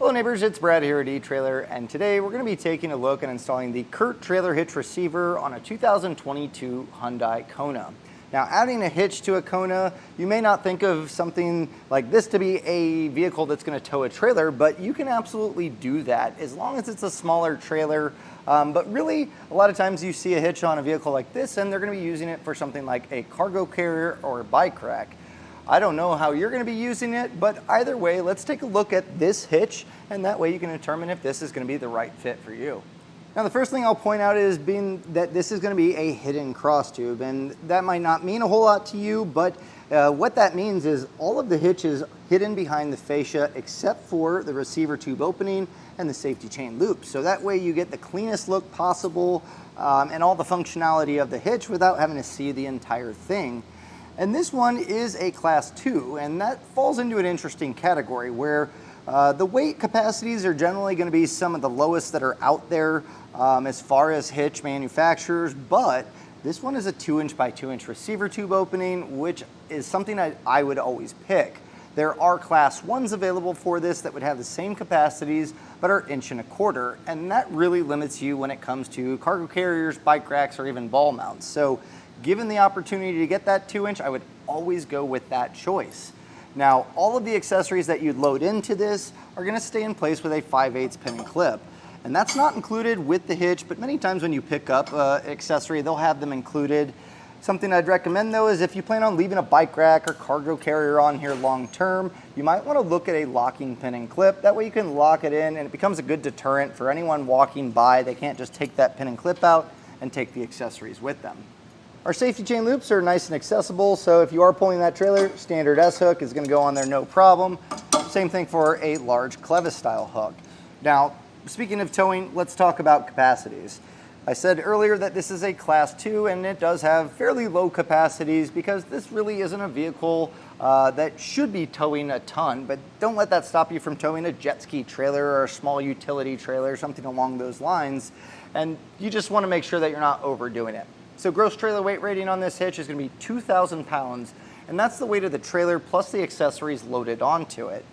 Hello neighbors, it's Brad here at eTrailer, and today we're going to be taking a look and installing the Curt Trailer Hitch Receiver on a 2022 Hyundai Kona. Now, adding a hitch to a Kona, you may not think of something like this to be a vehicle that's going to tow a trailer, but you can absolutely do that as long as it's a smaller trailer. But really, a lot of times you see a hitch on a vehicle like this and they're going to be using it for something like a cargo carrier or a bike rack. I don't know how you're going to be using it, but either way, let's take a look at this hitch, and that way you can determine if this is going to be the right fit for you. Now, the first thing I'll point out is that this is going to be a hidden cross tube, and that might not mean a whole lot to you, but what that means is all of the hitch is hidden behind the fascia except for the receiver tube opening and the safety chain loop. So that way you get the cleanest look possible and all the functionality of the hitch without having to see the entire thing. And this one is a class 2, and that falls into an interesting category where the weight capacities are generally going to be some of the lowest that are out there as far as hitch manufacturers, but this one is a 2" by 2" receiver tube opening, which is something I would always pick. There are class 1s available for this that would have the same capacities but are 1¼ inch, and that really limits you when it comes to cargo carriers, bike racks, or even ball mounts. So given the opportunity to get that 2", I would always go with that choice. Now, all of the accessories that you'd load into this are going to stay in place with a 5/8 pin and clip. And that's not included with the hitch, but many times when you pick up an accessory, they'll have them included. Something I'd recommend though is if you plan on leaving a bike rack or cargo carrier on here long term, you might want to look at a locking pin and clip. That way you can lock it in and it becomes a good deterrent for anyone walking by. They can't just take that pin and clip out and take the accessories with them. Our safety chain loops are nice and accessible, so if you are pulling that trailer, standard S-hook is going to go on there no problem. Same thing for a large clevis style hook. Now, speaking of towing, let's talk about capacities. I said earlier that this is a class 2 and it does have fairly low capacities because this really isn't a vehicle that should be towing a ton, but don't let that stop you from towing a jet ski trailer or a small utility trailer, something along those lines. And you just want to make sure that you're not overdoing it. So gross trailer weight rating on this hitch is going to be 2,000 pounds, and that's the weight of the trailer plus the accessories loaded onto it.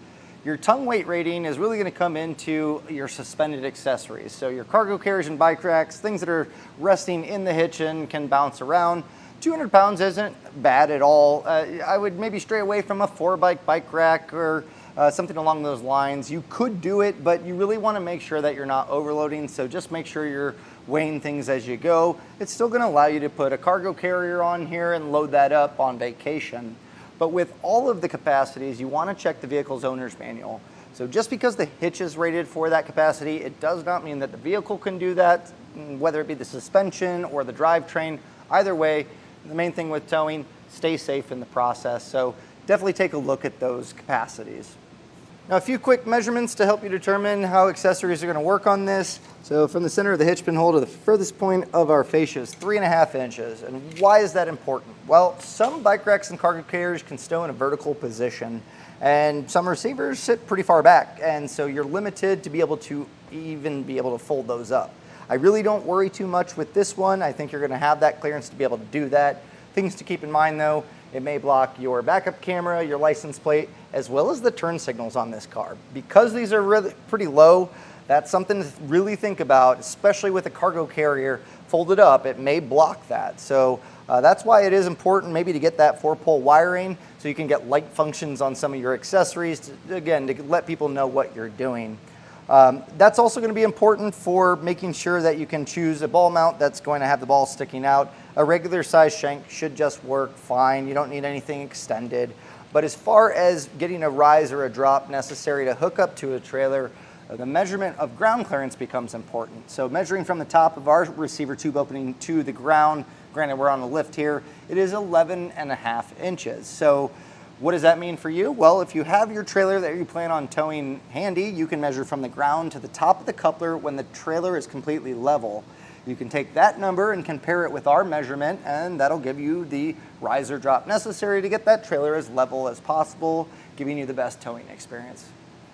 Your tongue weight rating is really going to come into your suspended accessories. So your cargo carriers and bike racks, things that are resting in the hitch and can bounce around. 200 pounds isn't bad at all. I would maybe stray away from a 4-bike rack or something along those lines. You could do it, but you really want to make sure that you're not overloading, so just make sure you're weighing things as you go. It's still going to allow you to put a cargo carrier on here and load that up on vacation. But with all of the capacities, you want to check the vehicle's owner's manual. So just because the hitch is rated for that capacity, it does not mean that the vehicle can do that, whether it be the suspension or the drivetrain. Either way, the main thing with towing, stay safe in the process. So definitely take a look at those capacities. Now, a few quick measurements to help you determine how accessories are going to work on this. So from the center of the hitch pin hole to the furthest point of our fascia is 3½ inches. And why is that important? Well, some bike racks and cargo carriers can stow in a vertical position, and some receivers sit pretty far back, and so you're limited to be able to even be able to fold those up. I really don't worry too much with this one. I think you're going to have that clearance to be able to do that. Things to keep in mind though, it may block your backup camera, your license plate, as well as the turn signals on this car. Because these are really pretty low, that's something to really think about, especially with a cargo carrier folded up, it may block that. So that's why it is important maybe to get that 4-pole wiring so you can get light functions on some of your accessories, again, to let people know what you're doing. That's also going to be important for making sure that you can choose a ball mount that's going to have the ball sticking out. A regular size shank should just work fine. You don't need anything extended. But as far as getting a rise or a drop necessary to hook up to a trailer, the measurement of ground clearance becomes important. So measuring from the top of our receiver tube opening to the ground, granted we're on the lift here, it is 11½ inches. So what does that mean for you? Well, if you have your trailer that you plan on towing handy, you can measure from the ground to the top of the coupler when the trailer is completely level. You can take that number and compare it with our measurement, and that'll give you the rise or drop necessary to get that trailer as level as possible, giving you the best towing experience.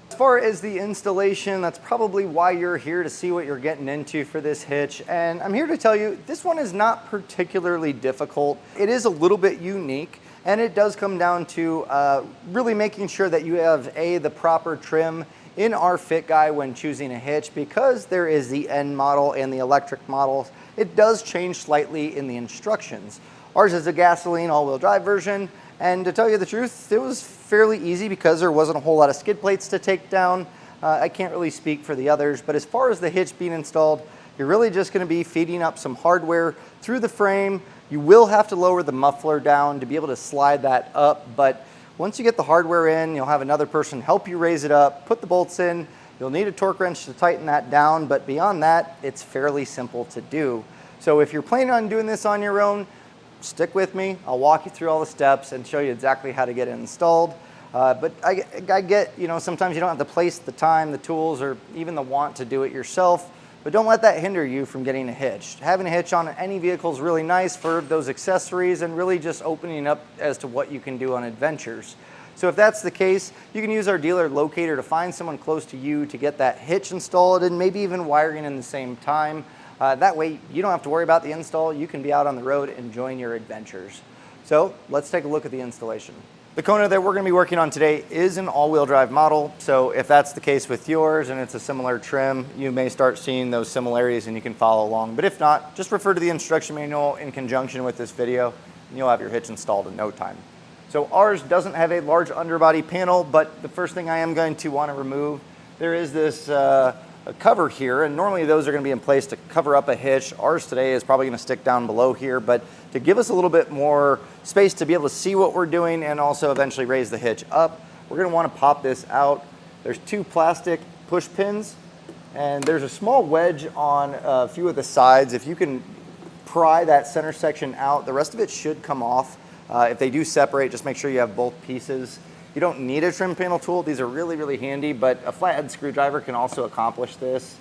As far as the installation, that's probably why you're here, to see what you're getting into for this hitch. And I'm here to tell you, this one is not particularly difficult. It is a little bit unique. And it does come down to really making sure that you have the proper trim in our fit guide when choosing a hitch, because there is the N model and the electric models, it does change slightly in the instructions. Ours is a gasoline all-wheel drive version, and to tell you the truth, it was fairly easy because there wasn't a whole lot of skid plates to take down. I can't really speak for the others, but as far as the hitch being installed, you're really just going to be feeding up some hardware through the frame. You will have to lower the muffler down to be able to slide that up, but once you get the hardware in, you'll have another person help you raise it up, put the bolts in. You'll need a torque wrench to tighten that down, but beyond that, it's fairly simple to do. So if you're planning on doing this on your own, stick with me. I'll walk you through all the steps and show you exactly how to get it installed. But I get, sometimes you don't have the place, the time, the tools, or even the want to do it yourself, but don't let that hinder you from getting a hitch. Having a hitch on any vehicle is really nice for those accessories and really just opening up as to what you can do on adventures. So if that's the case, you can use our dealer locator to find someone close to you to get that hitch installed and maybe even wiring in the same time. That way you don't have to worry about the install. You can be out on the road enjoying your adventures. So let's take a look at the installation. The Kona that we're going to be working on today is an all-wheel drive model, so if that's the case with yours and it's a similar trim, you may start seeing those similarities and you can follow along. But if not, just refer to the instruction manual in conjunction with this video and you'll have your hitch installed in no time. So ours doesn't have a large underbody panel, but the first thing I am going to want to remove, there is this a cover here, and normally those are going to be in place to cover up a hitch. Ours today is probably going to stick down below here, but to give us a little bit more space to be able to see what we're doing and also eventually raise the hitch up, we're going to want to pop this out. There's two plastic push pins, and there's a small wedge on a few of the sides. If you can pry that center section out, the rest of it should come off. If they do separate, just make sure you have both pieces. You don't need a trim panel tool. These are really, really handy, but a flathead screwdriver can also accomplish this.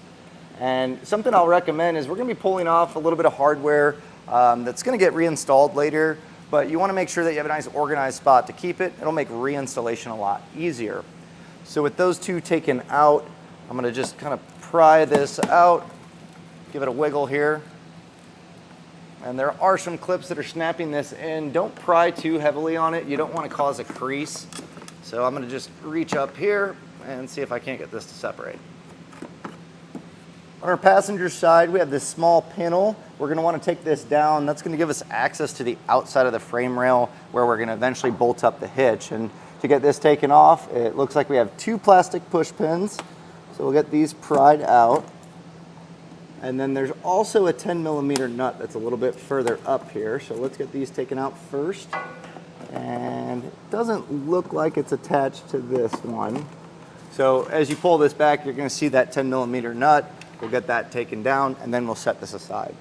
And something I'll recommend is we're gonna be pulling off a little bit of hardware that's gonna get reinstalled later, but you wanna make sure that you have a nice organized spot to keep it. It'll make reinstallation a lot easier. So with those two taken out, I'm gonna just kind of pry this out, give it a wiggle here. And there are some clips that are snapping this in. Don't pry too heavily on it. You don't wanna cause a crease. So I'm gonna just reach up here and see if I can't get this to separate. On our passenger side, we have this small panel. We're gonna wanna take this down. That's gonna give us access to the outside of the frame rail where we're gonna eventually bolt up the hitch. And to get this taken off, it looks like we have two plastic push pins. So we'll get these pried out. And then there's also a 10mm nut that's a little bit further up here. So let's get these taken out first. And it doesn't look like it's attached to this one. So as you pull this back, you're gonna see that 10mm nut. We'll get that taken down and then we'll set this aside.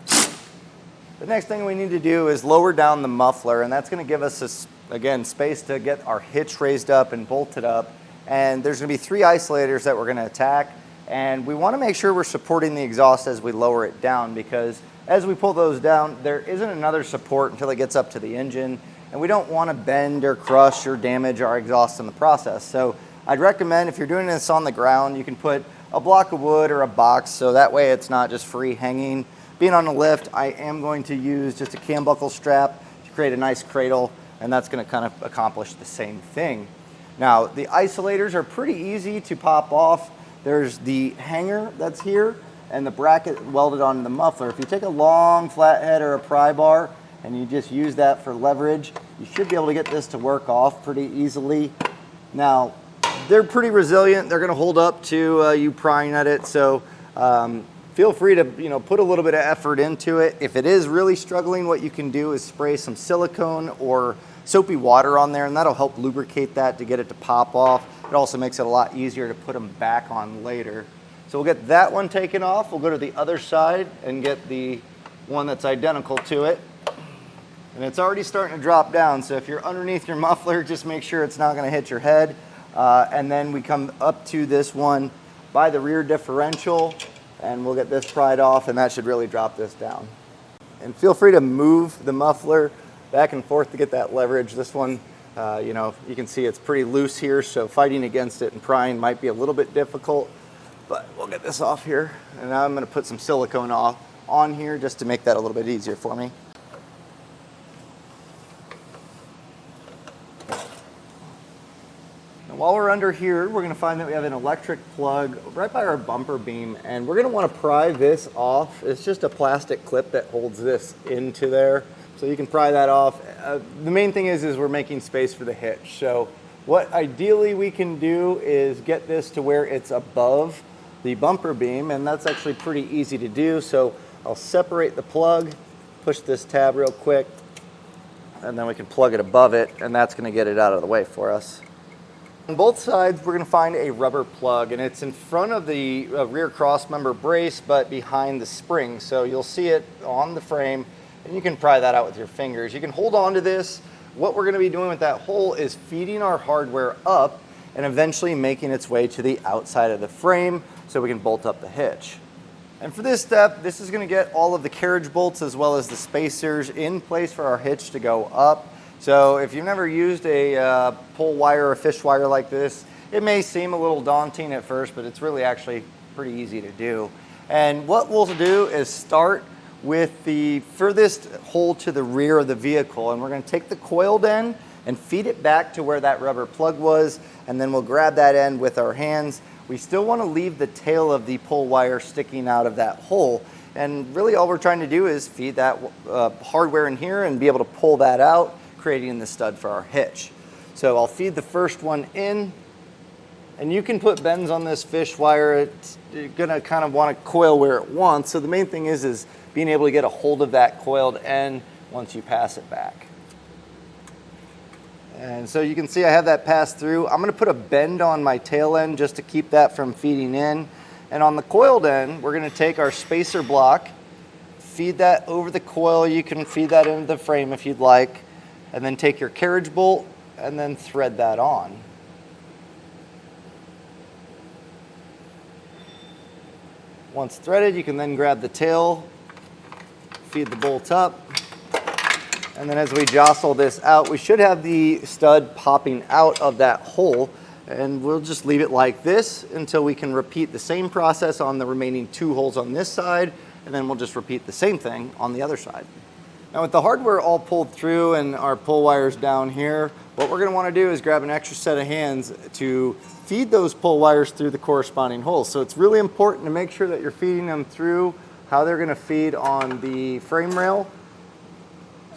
The next thing we need to do is lower down the muffler, and that's gonna give us, again, space to get our hitch raised up and bolted up. And there's gonna be 3 isolators that we're gonna attack. And we wanna make sure we're supporting the exhaust as we lower it down, because as we pull those down, there isn't another support until it gets up to the engine, and we don't want to bend or crush or damage our exhaust in the process. So I'd recommend, if you're doing this on the ground, you can put a block of wood or a box, so that way it's not just free hanging. Being on the lift, I am going to use just a cam buckle strap to create a nice cradle, and that's going to kind of accomplish the same thing. Now, the isolators are pretty easy to pop off. There's the hanger that's here, and the bracket welded onto the muffler. If you take a long flathead or a pry bar and you just use that for leverage, you should be able to get this to work off pretty easily. Now, they're pretty resilient. They're gonna hold up to you prying at it, so feel free to put a little bit of effort into it. If it is really struggling, what you can do is spray some silicone or soapy water on there, and that'll help lubricate that to get it to pop off. It also makes it a lot easier to put them back on later. So we'll get that one taken off. We'll go to the other side and get the one that's identical to it. And it's already starting to drop down, so if you're underneath your muffler, just make sure it's not gonna hit your head. And then we come up to this one by the rear differential, and we'll get this pried off, and that should really drop this down. And feel free to move the muffler back and forth to get that leverage. This one, you can see it's pretty loose here, so fighting against it and prying might be a little bit difficult. But we'll get this off here, and now I'm gonna put some silicone on here just to make that a little bit easier for me. Now While we're under here, we're going to find that we have an electric plug right by our bumper beam, and we're going to want to pry this off. It's just a plastic clip that holds this into there, so you can pry that off. The main thing is we're making space for the hitch. So what ideally we can do is get this to where it's above the bumper beam, and that's actually pretty easy to do. So I'll separate the plug, push this tab real quick, and then we can plug it above it, and that's going to get it out of the way for us. On both sides, we're going to find a rubber plug, and it's in front of the rear crossmember brace, but behind the spring. So you'll see it on the frame, and you can pry that out with your fingers. You can hold on to this. What we're going to be doing with that hole is feeding our hardware up and eventually making its way to the outside of the frame so we can bolt up the hitch. And for this step, this is going to get all of the carriage bolts as well as the spacers in place for our hitch to go up. So if you've never used a pull wire or a fish wire like this, it may seem a little daunting at first, but it's really actually pretty easy to do. And what we'll do is start with the furthest hole to the rear of the vehicle, and we're going to take the coiled end and feed it back to where that rubber plug was, and then we'll grab that end with our hands. We still want to leave the tail of the pull wire sticking out of that hole, and really all we're trying to do is feed that hardware in here and be able to pull that out, creating the stud for our hitch. So I'll feed the first one in, and you can put bends on this fish wire. It's gonna kind of want to coil where it wants. So the main thing is being able to get a hold of that coiled end once you pass it back. And so you can see I have that pass through. I'm gonna put a bend on my tail end just to keep that from feeding in. And on the coiled end, we're gonna take our spacer block, feed that over the coil. You can feed that into the frame if you'd like, and then take your carriage bolt and then thread that on. Once threaded, you can then grab the tail, feed the bolt up, and then as we jostle this out, we should have the stud popping out of that hole, and we'll just leave it like this until we can repeat the same process on the remaining 2 holes on this side, and then we'll just repeat the same thing on the other side. Now with the hardware all pulled through and our pull wires down here, what we're going to want to do is grab an extra set of hands to feed those pull wires through the corresponding holes. So it's really important to make sure that you're feeding them through how they're going to feed on the frame rail.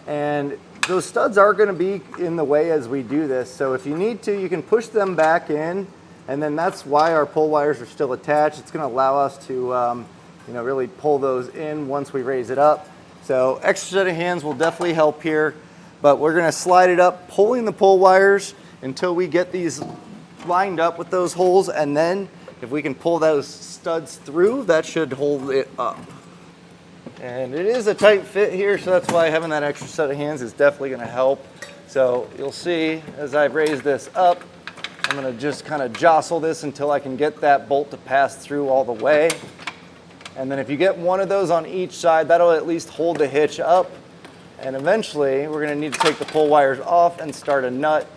And those studs are going to be in the way as we do this. So if you need to, you can push them back in, and then that's why our pull wires are still attached. It's going to allow us to really pull those in once we raise it up. So extra set of hands will definitely help here, but we're going to slide it up, pulling the pull wires until we get these lined up with those holes, and then if we can pull those studs through, that should hold it up. And it is a tight fit here, so that's why having that extra set of hands is definitely going to help. So you'll see as I raise this up, I'm going to just kind of jostle this until I can get that bolt to pass through all the way. And then if you get one of those on each side, that'll at least hold the hitch up. And eventually, we're going to need to take the pull wires off and start a nut.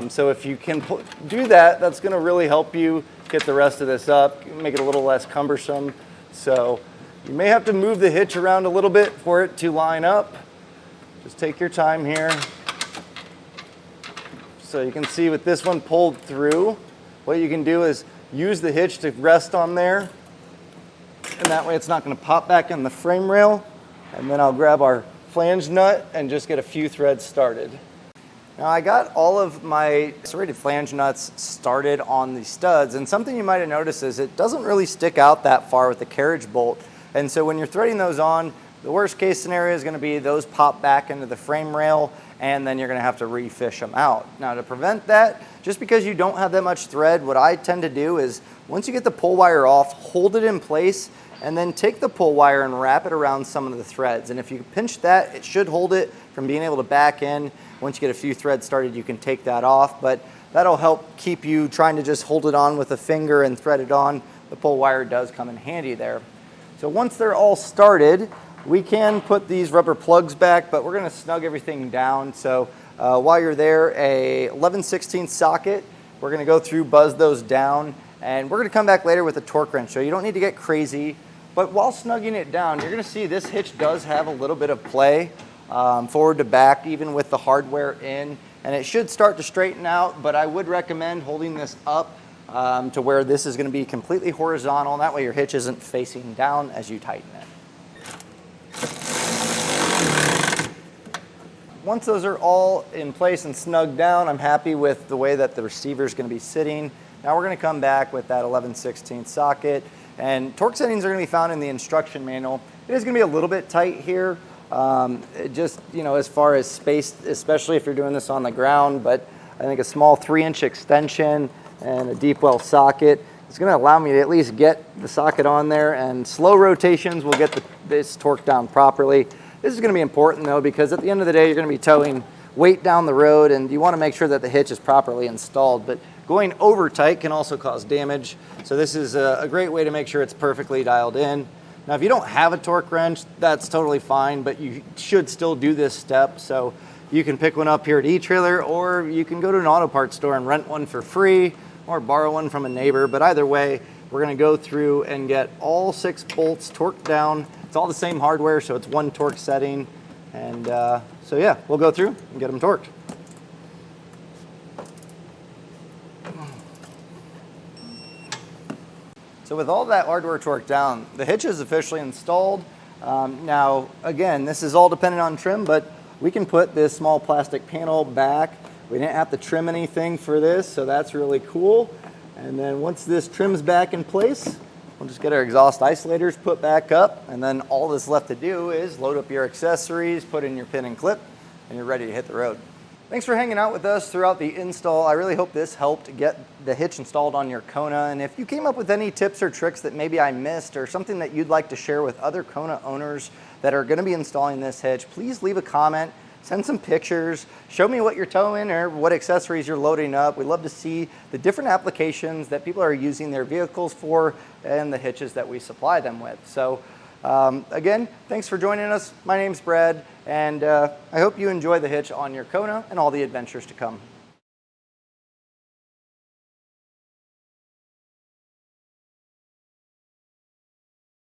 So if you can do that, that's going to really help you get the rest of this up, make it a little less cumbersome. So you may have to move the hitch around a little bit for it to line up. Just take your time here. So you can see with this one pulled through, what you can do is use the hitch to rest on there. And that way it's not going to pop back in the frame rail. And then I'll grab our flange nut and just get a few threads started. Now I got all of my serrated flange nuts started on the studs, and something you might have noticed is it doesn't really stick out that far with the carriage bolt. And so when you're threading those on, the worst case scenario is going to be those pop back into the frame rail, and then you're going to have to refish them out. Now to prevent that, just because you don't have that much thread, what I tend to do is once you get the pull wire off, hold it in place, and then take the pull wire and wrap it around some of the threads. And if you pinch that, it should hold it from being able to back in. Once you get a few threads started, you can take that off, but that'll help keep you trying to just hold it on with a finger and thread it on. The pull wire does come in handy there. So once they're all started, we can put these rubber plugs back, but we're gonna snug everything down. So while you're there, a 11/16 socket, we're gonna go through, buzz those down, and we're gonna come back later with a torque wrench. So you don't need to get crazy, but while snugging it down, you're gonna see this hitch does have a little bit of play forward to back, even with the hardware in. and it should start to straighten out, but I would recommend holding this up to where this is going to be completely horizontal, and that way your hitch isn't facing down as you tighten it. Once those are all in place and snugged down, I'm happy with the way that the receiver is going to be sitting. Now we're going to come back with that 11/16 socket, and torque settings are going to be found in the instruction manual. It is going to be a little bit tight here, just, you know, as far as space, especially if you're doing this on the ground, but I think a small 3-inch extension and a deep well socket is going to allow me to at least get the socket on there, and slow rotations will get this torque down properly. This is going to be important though, because at the end of the day you're going to be towing weight down the road, and you want to make sure that the hitch is properly installed, but going over tight can also cause damage. So this is a great way to make sure it's perfectly dialed in. Now if you don't have a torque wrench, that's totally fine, but you should still do this step. So you can pick one up here at eTrailer, or you can go to an auto parts store and rent one for free, or borrow one from a neighbor. But either way, we're going to go through and get all 6 bolts torqued down. It's all the same hardware, so it's one torque setting. And so yeah, we'll go through and get them torqued. So with all that hardware torqued down, the hitch is officially installed. Now, again, this is all dependent on trim, but we can put this small plastic panel back. We didn't have to trim anything for this, so that's really cool. And then once this trims back in place, we'll just get our exhaust isolators put back up, and then all that's left to do is load up your accessories, put in your pin and clip, and you're ready to hit the road. Thanks for hanging out with us throughout the install. I really hope this helped get the hitch installed on your Kona. And if you came up with any tips or tricks that maybe I missed, or something that you'd like to share with other Kona owners that are going to be installing this hitch, please leave a comment, send some pictures, show me what you're towing or what accessories you're loading up. We'd love to see the different applications that people are using their vehicles for and the hitches that we supply them with. So again, thanks for joining us. My name's Brad, and I hope you enjoy the hitch on your Kona and all the adventures to come.